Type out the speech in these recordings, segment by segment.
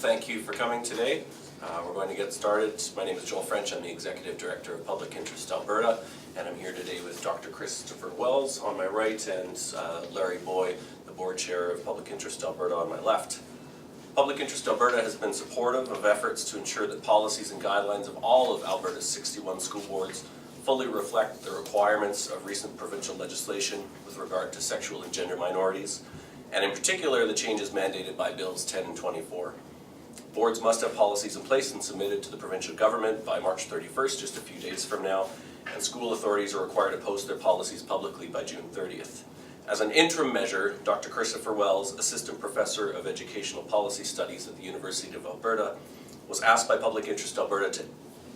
thank you for coming today. We're going to get started. My name is Joel French. I'm the Executive Director of Public Interest Alberta, and I'm here today with Dr. Kristopher Wells on my right and Larry Booi, the Board Chair of Public Interest Alberta, on my left. Public Interest Alberta has been supportive of efforts to ensure that policies and guidelines of all of Alberta's 61 school boards fully reflect the requirements of recent provincial legislation with regard to sexual and gender minorities, and in particular the changes mandated by Bills 10 and 24. Boards must have policies in place and submitted to the provincial government by March 31st, just a few days from now, and school authorities are required to post their policies publicly by June 30th. As an interim measure, Dr. Kristopher Wells, Assistant Professor of Educational Policy Studies at the University of Alberta, was asked by Public Interest Alberta to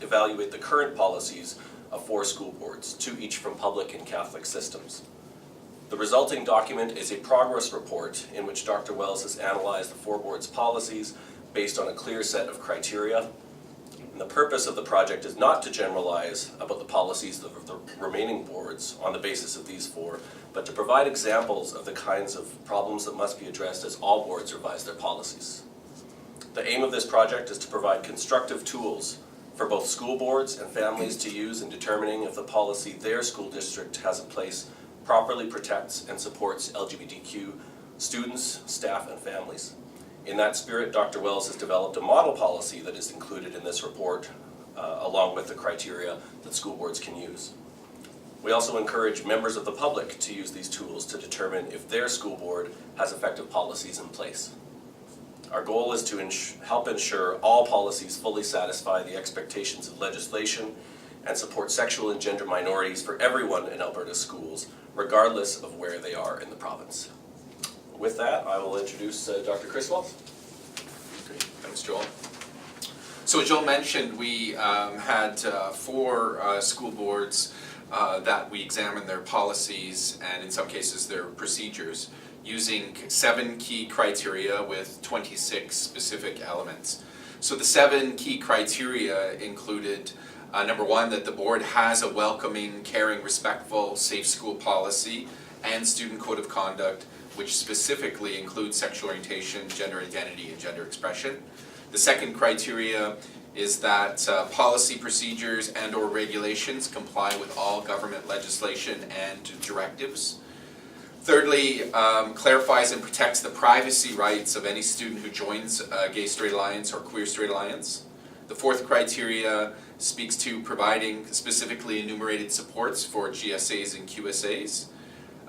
evaluate the current policies of 4 school boards, 2 each from public and Catholic systems. The resulting document is a progress report in which Dr. Wells has analyzed the 4 boards' policies based on a clear set of criteria. And the purpose of the project is not to generalize about the policies of the remaining boards on the basis of these 4, but to provide examples of the kinds of problems that must be addressed as all boards revise their policies. The aim of this project is to provide constructive tools for both school boards and families to use in determining if the policy their school district has in place properly protects and supports LGBTQ students, staff, and families. In that spirit, Dr. Wells has developed a model policy that is included in this report, along with the criteria that school boards can use. We also encourage members of the public to use these tools to determine if their school board has effective policies in place. Our goal is to help ensure all policies fully satisfy the expectations of legislation and support sexual and gender minorities for everyone in Alberta's schools, regardless of where they are in the province. With that, I will introduce Dr. Chris Wells. Great. Thanks, Joel. So as Joel mentioned, we had 4 school boards that we examined their policies and in some cases their procedures using 7 key criteria with 26 specific elements. So the 7 key criteria included number 1, that the board has a welcoming, caring, respectful, safe school policy and student code of conduct which specifically includes sexual orientation, gender identity, and gender expression. The second criteria is that policy procedures and or regulations comply with all government legislation and directives. Thirdly, clarifies and protects the privacy rights of any student who joins a gay straight alliance or queer straight alliance. The fourth criteria speaks to providing specifically enumerated supports for GSAs and QSAs.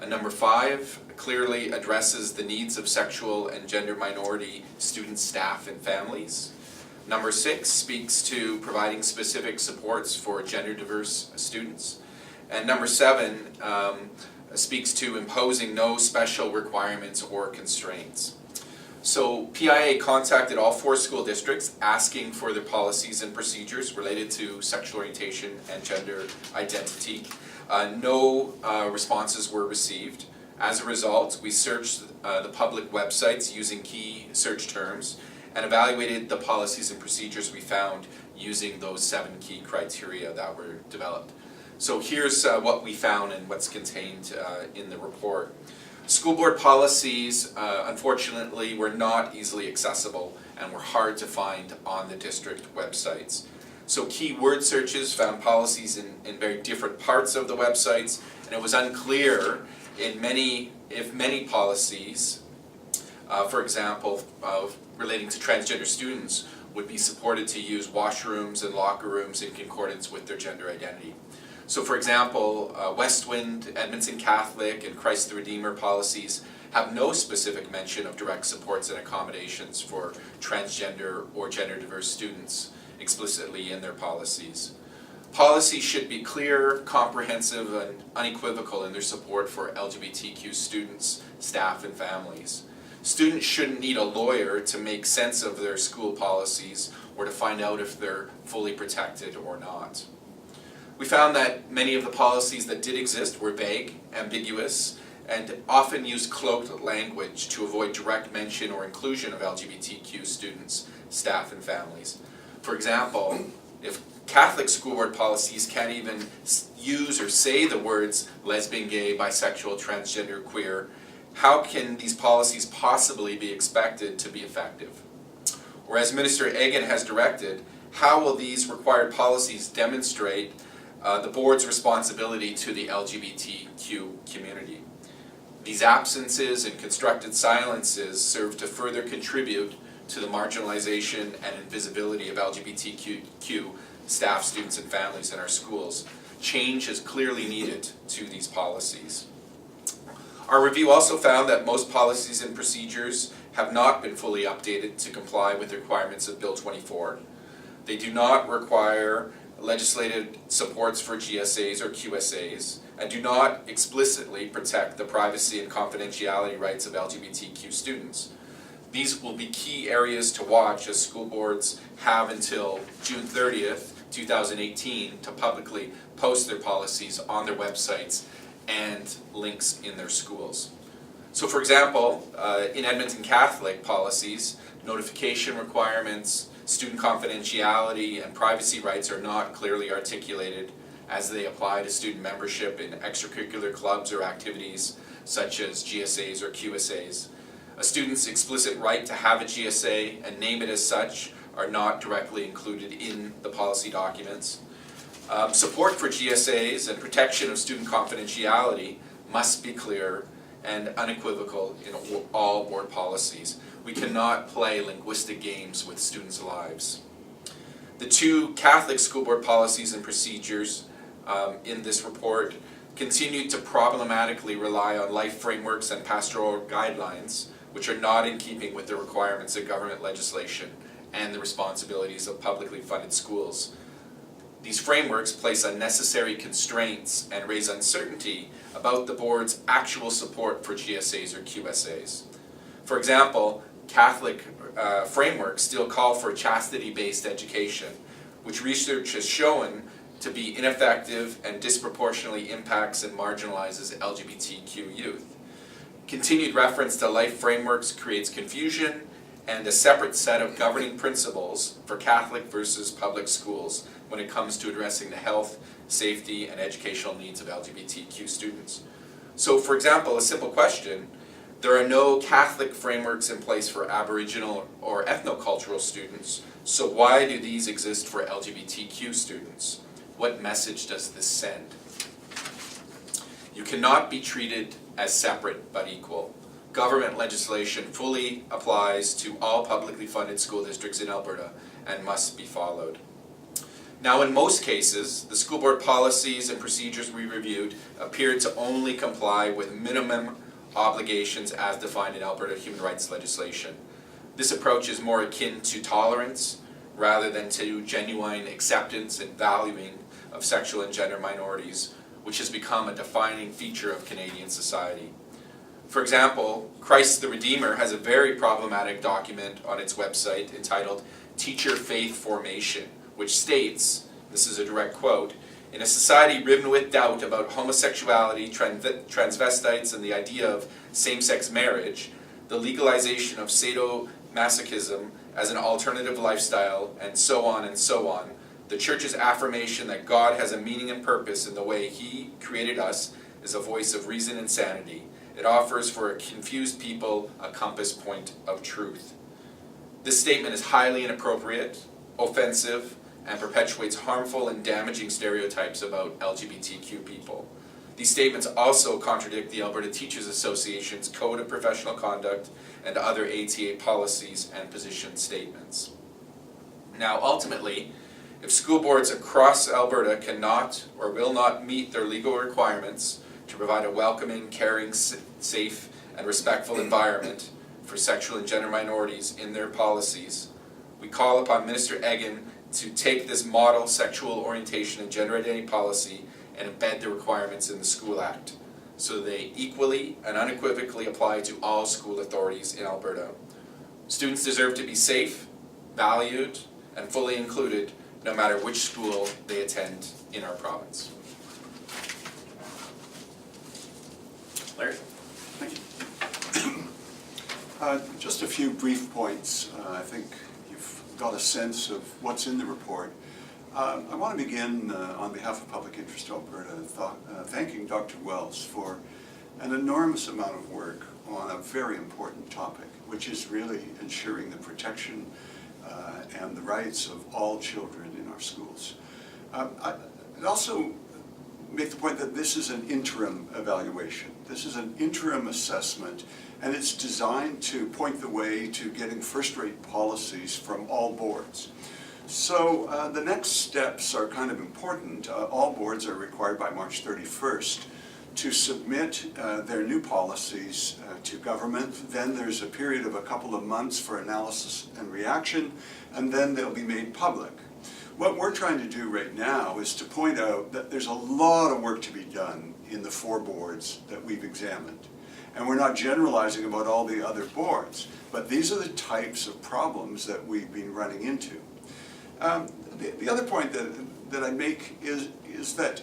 Number 5 clearly addresses the needs of sexual and gender minority students, staff, and families. Number 6 speaks to providing specific supports for gender diverse students. And number 7 speaks to imposing no special requirements or constraints. So PIA contacted all 4 school districts asking for their policies and procedures related to sexual orientation and gender identity. No responses were received. As a result, we searched the public websites using key search terms and evaluated the policies and procedures we found using those 7 key criteria that were developed. So here's what we found and what's contained in the report. School board policies, unfortunately, were not easily accessible and were hard to find on the district websites. So keyword searches found policies in very different parts of the websites, and it was unclear if many policies, for example, relating to transgender students, would be supported to use washrooms and locker rooms in concordance with their gender identity. So for example, Westwind, Edmonton Catholic, and Christ the Redeemer policies have no specific mention of direct supports and accommodations for transgender or gender diverse students explicitly in their policies. Policies should be clear, comprehensive, and unequivocal in their support for LGBTQ students, staff, and families. Students shouldn't need a lawyer to make sense of their school policies or to find out if they're fully protected or not. We found that many of the policies that did exist were vague, ambiguous, and often used cloaked language to avoid direct mention or inclusion of LGBTQ students, staff, and families. For example, if Catholic school board policies can't even use or say the words lesbian, gay, bisexual, transgender, queer, how can these policies possibly be expected to be effective? Or as Minister Egan has directed, how will these required policies demonstrate the board's responsibility to the LGBTQ community? These absences and constructed silences serve to further contribute to the marginalization and invisibility of LGBTQ staff, students, and families in our schools. Change is clearly needed to these policies. Our review also found that most policies and procedures have not been fully updated to comply with the requirements of Bill 24. They do not require legislative supports for GSAs or QSAs, and do not explicitly protect the privacy and confidentiality rights of LGBTQ students. These will be key areas to watch as school boards have until June 30th, 2018 to publicly post their policies on their websites and links in their schools. So for example, in Edmonton Catholic policies, notification requirements, student confidentiality, and privacy rights are not clearly articulated as they apply to student membership in extracurricular clubs or activities such as GSAs or QSAs. A student's explicit right to have a GSA and name it as such are not directly included in the policy documents. Support for GSAs and protection of student confidentiality must be clear and unequivocal in all board policies. We cannot play linguistic games with students' lives. The two Catholic school board policies and procedures in this report continue to problematically rely on life frameworks and pastoral guidelines, which are not in keeping with the requirements of government legislation and the responsibilities of publicly funded schools. These frameworks place unnecessary constraints and raise uncertainty about the board's actual support for GSAs or QSAs. For example, Catholic frameworks still call for chastity-based education, which research has shown to be ineffective and disproportionately impacts and marginalizes LGBTQ youth. Continued reference to life frameworks creates confusion and a separate set of governing principles for Catholic versus public schools when it comes to addressing the health, safety, and educational needs of LGBTQ students. So for example, a simple question: there are no Catholic frameworks in place for Aboriginal or ethnocultural students, so why do these exist for LGBTQ students? What message does this send? You cannot be treated as separate but equal. Government legislation fully applies to all publicly funded school districts in Alberta and must be followed. Now, in most cases, the school board policies and procedures we reviewed appeared to only comply with minimum obligations as defined in Alberta human rights legislation. This approach is more akin to tolerance rather than to genuine acceptance and valuing of sexual and gender minorities, which has become a defining feature of Canadian society. For example, Christ the Redeemer has a very problematic document on its website entitled Teacher Faith Formation, which states, this is a direct quote, "In a society ridden with doubt about homosexuality, transvestites, and the idea of same-sex marriage, the legalization of sadomasochism as an alternative lifestyle, and so on, the Church's affirmation that God has a meaning and purpose in the way He created us is a voice of reason and sanity. It offers for a confused people a compass point of truth." This statement is highly inappropriate, offensive, and perpetuates harmful and damaging stereotypes about LGBTQ people. These statements also contradict the Alberta Teachers Association's Code of Professional Conduct and other ATA policies and position statements. Now, ultimately, if school boards across Alberta cannot or will not meet their legal requirements to provide a welcoming, caring, safe, and respectful environment for sexual and gender minorities in their policies, we call upon Minister Egan to take this model sexual orientation and gender identity policy and embed the requirements in the School Act so they equally and unequivocally apply to all school authorities in Alberta. Students deserve to be safe, valued, and fully included no matter which school they attend in our province. Larry? Thank you. Just a few brief points. I think you've got a sense of what's in the report. I want to begin on behalf of Public Interest Alberta thanking Dr. Wells for an enormous amount of work on a very important topic, which is really ensuring the protection and the rights of all children in our schools. I'd also make the point that this is an interim evaluation. This is an interim assessment, and it's designed to point the way to getting first-rate policies from all boards. So the next steps are kind of important. All boards are required by March 31st to submit their new policies to government. Then there's a period of a couple of months for analysis and reaction, and then they'll be made public. What we're trying to do right now is to point out that there's a lot of work to be done in the 4 boards that we've examined. And we're not generalizing about all the other boards, but these are the types of problems that we've been running into. The other point that I make is that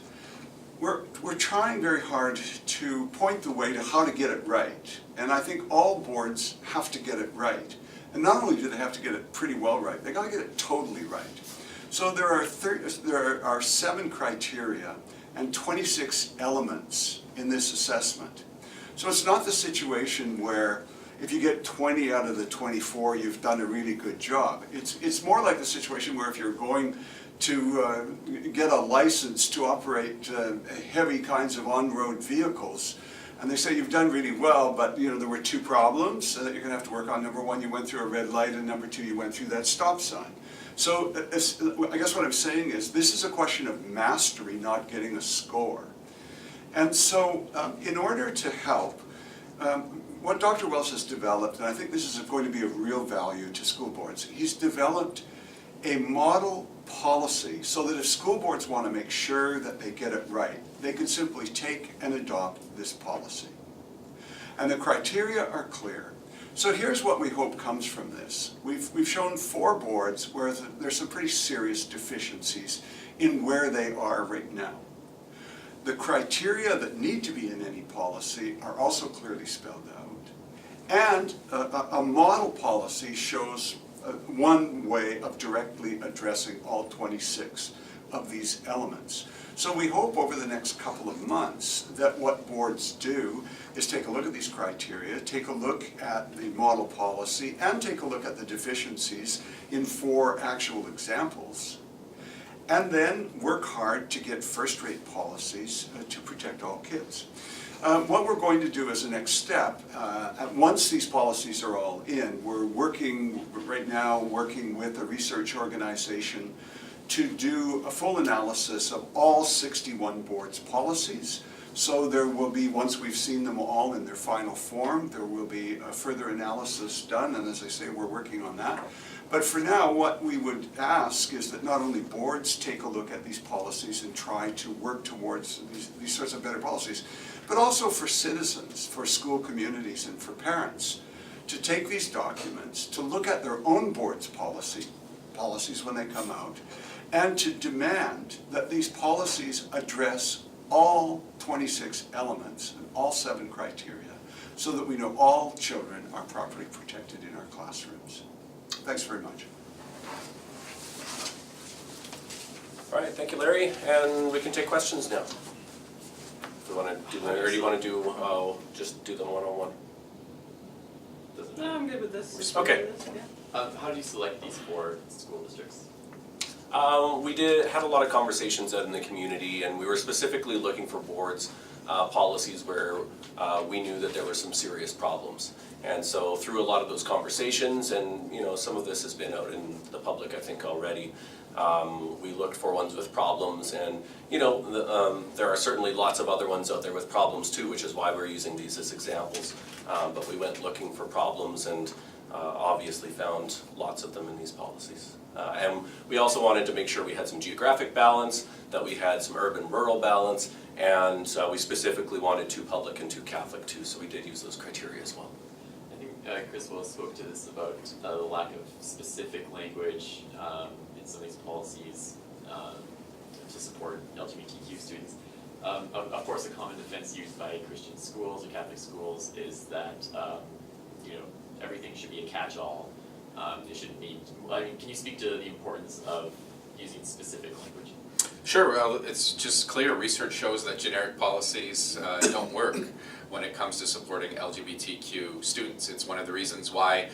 we're trying very hard to point the way to how to get it right. And I think all boards have to get it right. And not only do they have to get it pretty well right, they got to get it totally right. So there are 7 criteria and 26 elements in this assessment. So it's not the situation where if you get 20 out of the 24, you've done a really good job. It's more like the situation where if you're going to get a license to operate heavy kinds of on-road vehicles, and they say you've done really well, but there were 2 problems that you're going to have to work on. Number 1, you went through a red light, and number 2, you went through that stop sign. So I guess what I'm saying is this is a question of mastery, not getting a score. And so in order to help, what Dr. Wells has developed, and I think this is going to be of real value to school boards, he's developed a model policy so that if school boards want to make sure that they get it right, they can simply take and adopt this policy. And the criteria are clear. So here's what we hope comes from this. We've shown 4 boards where there's some pretty serious deficiencies in where they are right now. The criteria that need to be in any policy are also clearly spelled out. And a model policy shows one way of directly addressing all 26 of these elements. So we hope over the next couple of months that what boards do is take a look at these criteria, take a look at the model policy, and take a look at the deficiencies in 4 actual examples, and then work hard to get first-rate policies to protect all kids. What we're going to do as a next step, once these policies are all in, we're working right now with a research organization to do a full analysis of all 61 boards' policies. So there will be, once we've seen them all in their final form, there will be a further analysis done, and as I say, we're working on that. But for now, what we would ask is that not only boards take a look at these policies and try to work towards these sorts of better policies, but also for citizens, for school communities, and for parents to take these documents, to look at their own board's policies when they come out, and to demand that these policies address all 26 elements and all 7 criteria so that we know all children are properly protected in our classrooms. Thanks very much. All right, thank you, Larry, and we can take questions now. If we want to do them, or do you want to do just do them one-on-one? No, I'm good with this. Okay. How do you select these 4 school districts? We had a lot of conversations out in the community, and we were specifically looking for boards, policies where we knew that there were some serious problems. And so through a lot of those conversations, and some of this has been out in the public, I think, already, we looked for ones with problems, and there are certainly lots of other ones out there with problems too, which is why we're using these as examples. But we went looking for problems and obviously found lots of them in these policies. And we also wanted to make sure we had some geographic balance, that we had some urban-rural balance, and we specifically wanted 2 public and 2 Catholic too, so we did use those criteria as well. I think Chris Wells spoke to this about the lack of specific language in some of these policies to support LGBTQ students. Of course, a common defense used by Christian schools or Catholic schools is that everything should be a catch-all. It shouldn't be. Can you speak to the importance of using specific language? Sure, well, it's just clear, research shows that generic policies don't work when it comes to supporting LGBTQ students. It's one of the reasons why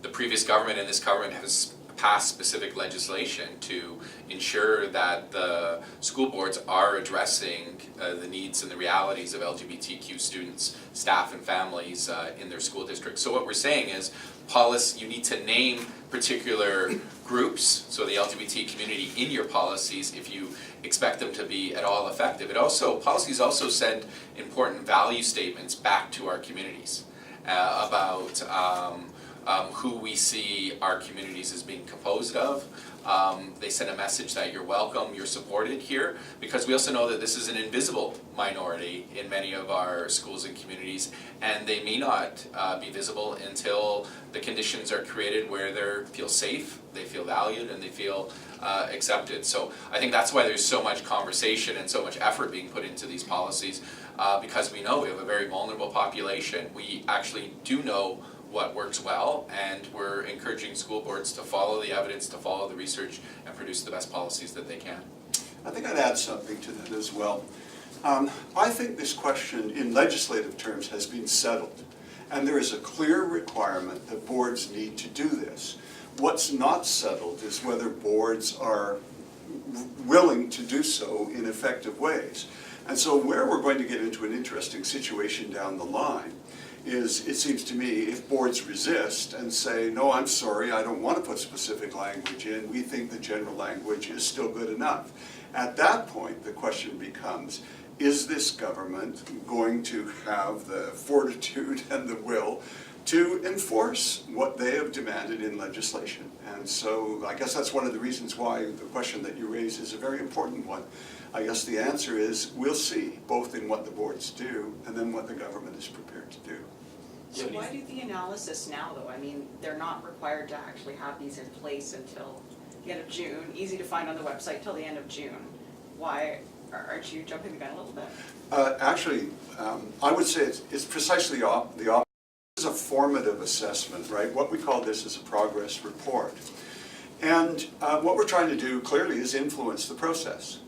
the previous government and this government has passed specific legislation to ensure that the school boards are addressing the needs and the realities of LGBTQ students, staff and families in their school districts. So what we're saying is, policy, you need to name particular groups, so the LGBT community, in your policies if you expect them to be at all effective. Policies also send important value statements back to our communities about who we see our communities as being composed of. They send a message that you're welcome, you're supported here, because we also know that this is an invisible minority in many of our schools and communities, and they may not be visible until the conditions are created where they feel safe, they feel valued, and they feel accepted. So I think that's why there's so much conversation and so much effort being put into these policies, because we know we have a very vulnerable population. We actually do know what works well, and we're encouraging school boards to follow the evidence, to follow the research, and produce the best policies that they can. I think I'd add something to that as well. I think this question in legislative terms has been settled, and there is a clear requirement that boards need to do this. What's not settled is whether boards are willing to do so in effective ways. And so where we're going to get into an interesting situation down the line is, it seems to me, if boards resist and say, no, I'm sorry, I don't want to put specific language in, we think the general language is still good enough. At that point, the question becomes, is this government going to have the fortitude and the will to enforce what they have demanded in legislation? And so I guess that's one of the reasons why the question that you raise is a very important one. I guess the answer is, we'll see, both in what the boards do and then what the government is prepared to do. So why do the analysis now, though? I mean, they're not required to actually have these in place until the end of June, easy to find on the website till the end of June. Why aren't you jumping the gun a little bit? Actually, I would say it's precisely the opposite. This is a formative assessment, right? What we call this is a progress report. And what we're trying to do clearly is influence the process.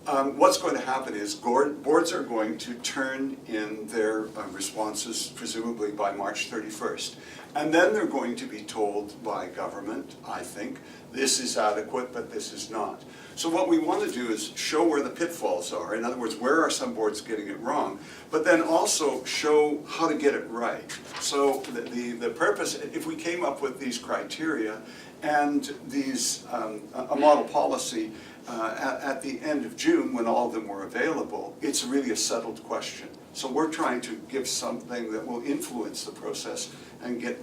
What's going to happen is boards are going to turn in their responses presumably by March 31st. And then they're going to be told by government, I think, this is adequate, but this is not. So what we want to do is show where the pitfalls are. In other words, where are some boards getting it wrong? But then also show how to get it right. So the purpose, if we came up with these criteria and these, a model policy, at the end of June, when all of them were available, it's really a settled question. So we're trying to give something that will influence the process and get,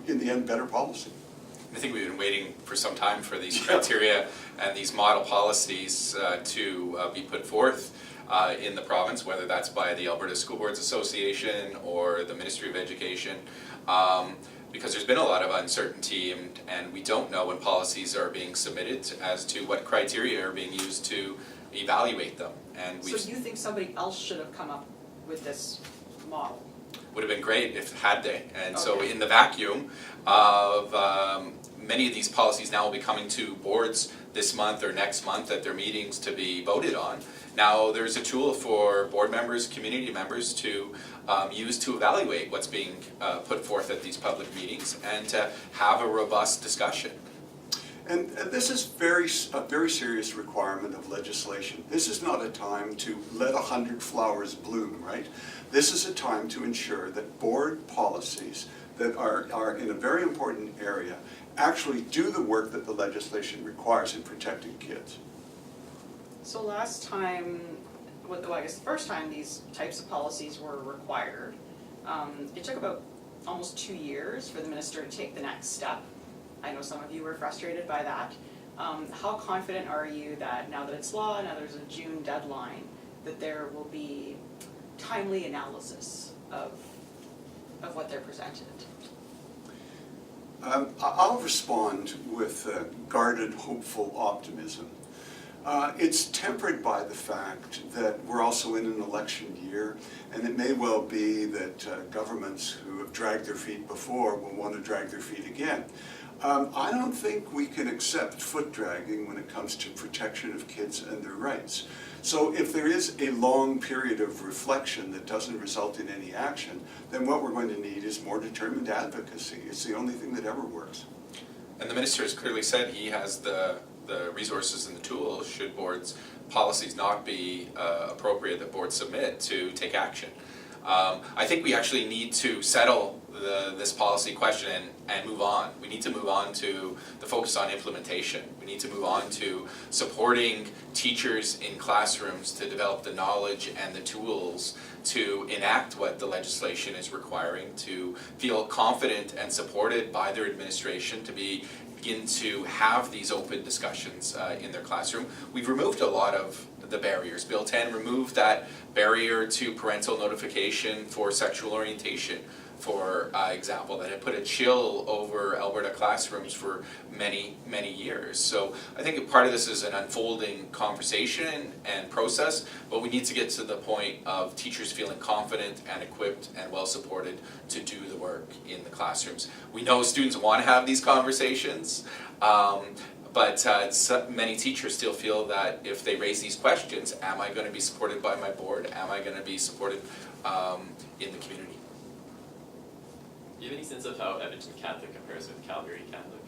in the end, better policy. I think we've been waiting for some time for these criteria and these model policies to be put forth in the province, whether that's by the Alberta School Boards Association or the Ministry of Education. Because there's been a lot of uncertainty, and we don't know when policies are being submitted as to what criteria are being used to evaluate them. And So you think somebody else should have come up with this model? would have been great if had they. And so Okay. in the vacuum of many of these policies now will be coming to boards this month or next month at their meetings to be voted on. Now there's a tool for board members, community members to use to evaluate what's being put forth at these public meetings and to have a robust discussion. And this is a very serious requirement of legislation. This is not a time to let 100 flowers bloom, right? This is a time to ensure that board policies that are in a very important area actually do the work that the legislation requires in protecting kids. So last time, well, I guess the first time these types of policies were required, it took about almost 2 years for the minister to take the next step. I know some of you were frustrated by that. How confident are you that now that it's law, now there's a June deadline, that there will be timely analysis of what they're presented? I'll respond with guarded, hopeful optimism. It's tempered by the fact that we're also in an election year, and it may well be that governments who have dragged their feet before will want to drag their feet again. I don't think we can accept foot dragging when it comes to protection of kids and their rights. So if there is a long period of reflection that doesn't result in any action, then what we're going to need is more determined advocacy. It's the only thing that ever works. And the minister has clearly said he has the resources and the tools, should boards' policies not be appropriate, that boards submit, to take action. I think we actually need to settle this policy question and move on. We need to move on to the focus on implementation. We need to move on to supporting teachers in classrooms to develop the knowledge and the tools to enact what the legislation is requiring, to feel confident and supported by their administration, to begin to have these open discussions in their classroom. We've removed a lot of the barriers. Bill 10 removed that barrier to parental notification for sexual orientation, for example, that had put a chill over Alberta classrooms for many, many years. So I think part of this is an unfolding conversation and process, but we need to get to the point of teachers feeling confident and equipped and well supported to do the work in the classrooms. We know students want to have these conversations, but many teachers still feel that if they raise these questions, am I going to be supported by my board? Am I going to be supported in the community? Do you have any sense of how Edmonton Catholic compares with Calgary Catholic?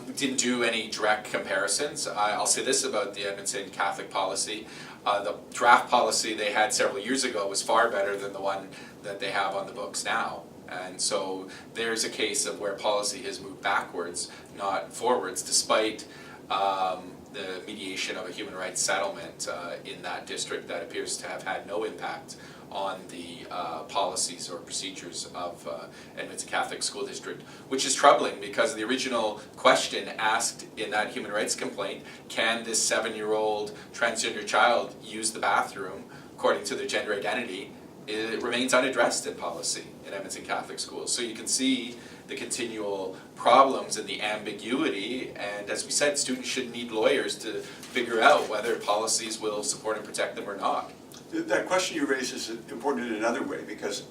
We didn't do any direct comparisons. I'll say this about the Edmonton Catholic policy. The draft policy they had several years ago was far better than the one that they have on the books now. And so there's a case of where policy has moved backwards, not forwards, despite the mediation of a human rights settlement in that district that appears to have had no impact on the policies or procedures of Edmonton Catholic School District, which is troubling because the original question asked in that human rights complaint, can this 7-year-old transgender child use the bathroom according to their gender identity, it remains unaddressed in policy in Edmonton Catholic schools. So you can see the continual problems and the ambiguity, and as we said, students should need lawyers to figure out whether policies will support and protect them or not. That question you raise is important in another way, because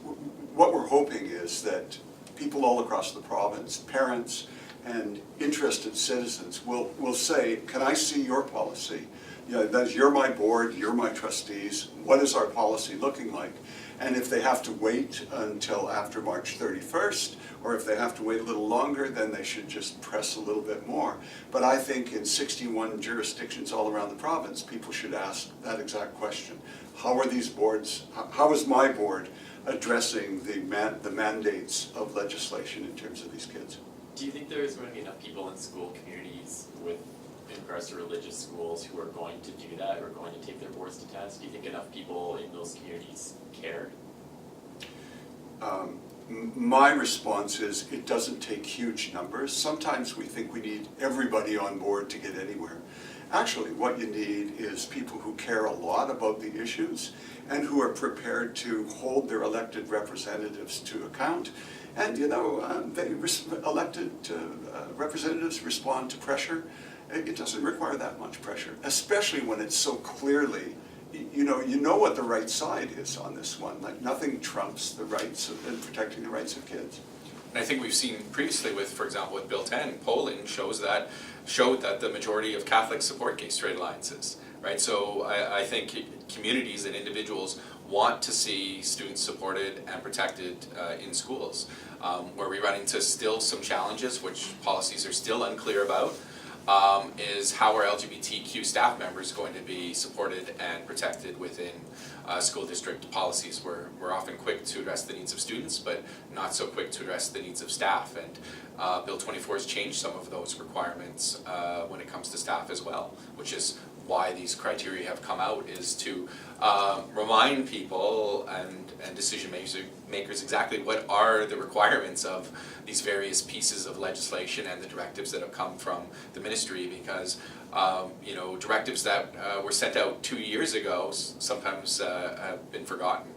what we're hoping is that people all across the province, parents and interested citizens will say, can I see your policy? You're my board, you're my trustees, what is our policy looking like? And if they have to wait until after March 31st, or if they have to wait a little longer, then they should just press a little bit more. But I think in 61 jurisdictions all around the province, people should ask that exact question. How are these boards, how is my board addressing the mandates of legislation in terms of these kids? Do you think there is going to be enough people in school communities in regards to religious schools who are going to do that, or going to take their boards to task? Do you think enough people in those communities care? My response is it doesn't take huge numbers. Sometimes we think we need everybody on board to get anywhere. Actually, what you need is people who care a lot about the issues and who are prepared to hold their elected representatives to account. And elected representatives respond to pressure. It doesn't require that much pressure, especially when it's so clearly, you know what the right side is on this one. Like, nothing trumps the rights and protecting the rights of kids. And I think we've seen previously with, for example, with Bill 10, polling showed that the majority of Catholics support gay straight alliances, right? So I think communities and individuals want to see students supported and protected in schools. Where we run into still some challenges, which policies are still unclear about, is how are LGBTQ staff members going to be supported and protected within school district policies. We're often quick to address the needs of students, but not so quick to address the needs of staff. And Bill 24 has changed some of those requirements when it comes to staff as well, which is why these criteria have come out, is to remind people and decision makers exactly what are the requirements of these various pieces of legislation and the directives that have come from the ministry, because directives that were sent out 2 years ago sometimes have been forgotten.